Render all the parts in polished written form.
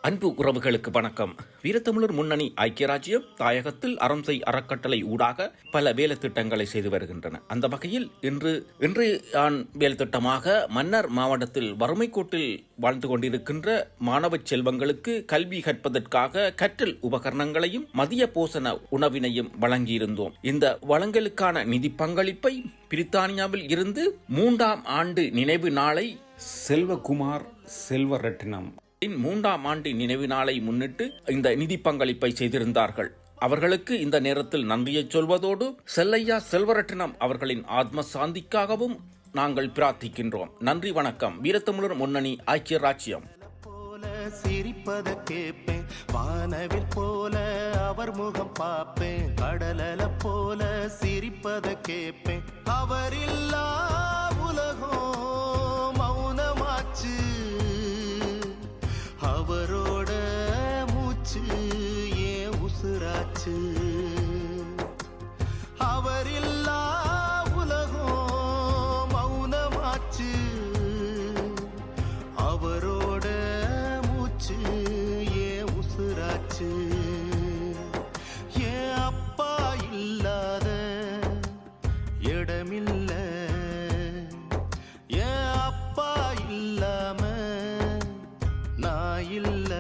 அன்பு உறவுகளுக்கு வணக்கம். வீரத்தமிழர் முன்னணி ஐக்கிய ராஜ்யம் தாயகத்தில் அறம்சை அறக்கட்டளை ஊடாக பல வேலை திட்டங்களை செய்து வருகின்றன. அந்த வகையில் இன்று வேலை திட்டமாக மன்னார் மாவட்டத்தில் வறுமை கோட்டில் வாழ்ந்து கொண்டிருக்கின்ற மாணவ செல்வங்களுக்கு கல்வி கற்பதற்காக கற்றல் உபகரணங்களையும் மதிய போசன உணவினையும் வழங்கியிருந்தோம். இந்த வழங்கலுக்கான நிதி பங்களிப்பை பிரித்தானியாவில் இருந்து 3ஆம் ஆண்டு நினைவு நாளை செல்வகுமார் செல்வரட்னம் 3ஆம் ஆண்டு நினைவு நாளை முன்னிட்டு இந்த நிதி பங்களிப்பை செய்திருந்தார்கள். அவர்களுக்கு இந்த நேரத்தில் நன்றியை சொல்வதோடு செல்லையா செல்வரட்னம் அவர்களின் ஆத்ம சாந்திக்காகவும் நாங்கள் பிரார்த்திக்கின்றோம். நன்றி, வணக்கம். வீரத்தமிழர் முன்னணி ஐக்கிய ராஜ்யம். சிரிப்பத கேட்பேன், வானவில் போல அவர் முகம் பார்ப்பேன், கடலல போல சிரிப்பத கேட்பேன், அவரில்லா உலகம் மௌனமாச்சு, அவரோட மூச்சு ஏன் உசுராச்சு, அவரில்லா உலகம் மௌனமாச்சு, அவரோட மூச்சு ஏன் உசுராச்சு, ஏன் அப்பா இல்லாத இடமில்ல, ஏன் அப்பா இல்லாம நான் இல்ல.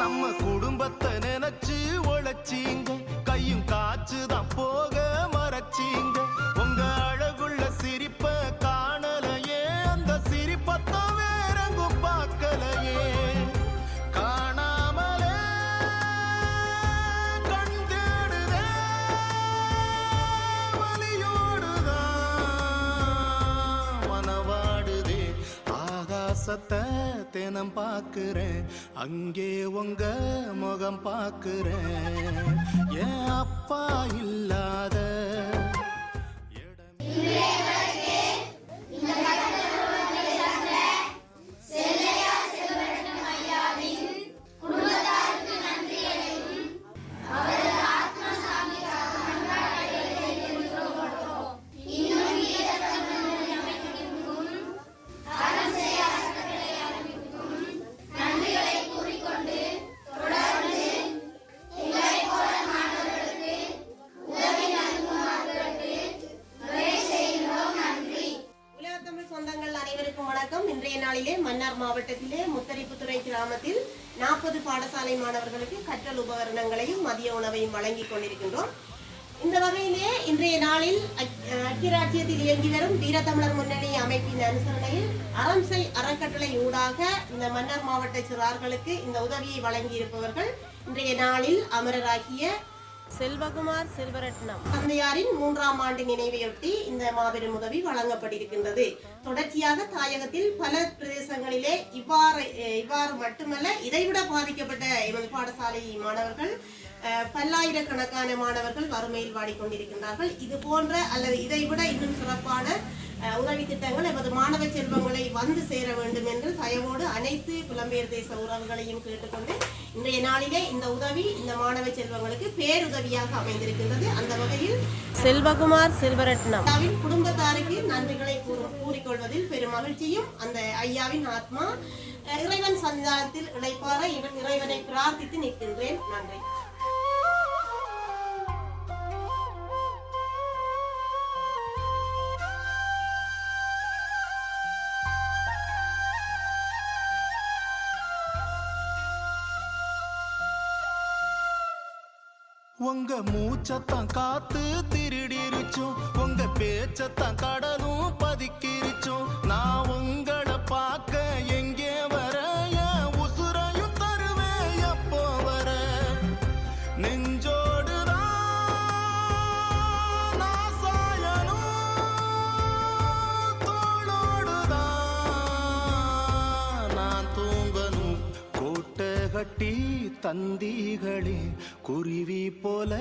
நம்ம குடும்பத்தை நினைச்சு உழைச்சீங்க, கையும் காச்சுதான் போக மறைச்சீங்க, உங்க அழகுள்ள சிரிப்ப காணலையே, அந்த சிரிப்பத்தான் வேறெங்கும் பார்க்கலையே, காணாமலே கண் தேடுதே, வலியோடுதான் மனவாடுதே, ஆகாசத்தை தினம் பார்க்கிறேன், அங்கே உங்க முகம் பார்க்கிறேன், என் அப்பா இல்லாத இன்றைய நாளிலே மன்னார் மாவட்டத்திலே முத்தரிப்புத்துறை கிராமத்தில் 40 பாடசாலை மாணவர்களுக்கு கற்றல் உபகரணங்களையும் மதிய உணவையும் வழங்கிக் கொண்டிருக்கின்றோம். இந்த வகையிலே இன்றைய நாளில் ஐக்கிய ராஜ்யத்தில் இயங்கி வரும் வீரத்தமிழர் முன்னணி அமைப்பின் அனுசரணையில் அறம்சை அறக்கட்டளை ஊடாக இந்த மன்னார் மாவட்ட சிறார்களுக்கு இந்த உதவியை வழங்கி இருப்பவர்கள் இன்றைய நாளில் அமரராகிய செல்வகுமார் செல்வரட்னம் தந்தையாரின் 3ஆம் ஆண்டு நினைவையொட்டி இந்த மாபெரும் உதவி வழங்கப்பட்டிருக்கின்றது. தொடர்ச்சியாக தாயகத்தில் பல பிரதேசங்களிலே இவ்வாறு மட்டுமல்ல, இதைவிட பாதிக்கப்பட்ட எமது பாடசாலை மாணவர்கள் பல்லாயிரக்கணக்கான மாணவர்கள் வறுமையில் வாடிக்கொண்டிருக்கின்றார்கள். இது போன்ற அல்லது இதைவிட இன்னும் சிறப்பான உதவி திட்டங்கள் எமது மாணவ செல்வங்களை வந்து சேர வேண்டும் என்று தயவோடு அனைத்து புலம்பெயர் தேச உறவுகளையும் கேட்டுக்கொண்டு இன்றைய நாளிலே இந்த உதவி இந்த மாணவ செல்வங்களுக்கு பேருதவியாக அமைந்திருக்கின்றது. அந்த வகையில் செல்வகுமார் செல்வரட்னம் குடும்பத்தாருக்கு நன்றிகளை கூறிக்கொள்வதில் பெரும் மகிழ்ச்சியும், அந்த ஐயாவின் ஆத்மா இறைவன் சன்னிதானத்தில் இளைப்பாற இறைவனை பிரார்த்தித்து நிற்கின்றேன். நன்றி. உங்க மூச்சத்தான் காத்து திருடிருச்சோம், உங்க பேச்சத்தான் கடலும் பதுக்கிருச்சோம், நான் உங்களை பார்க்க எங்கே வர, என் உசுரையும் தருவேன் எப்போ வர, நெஞ்சோடுதான் நான் சாயணும், தோளோடுதான் கட்டி தந்திகளே குருவி போல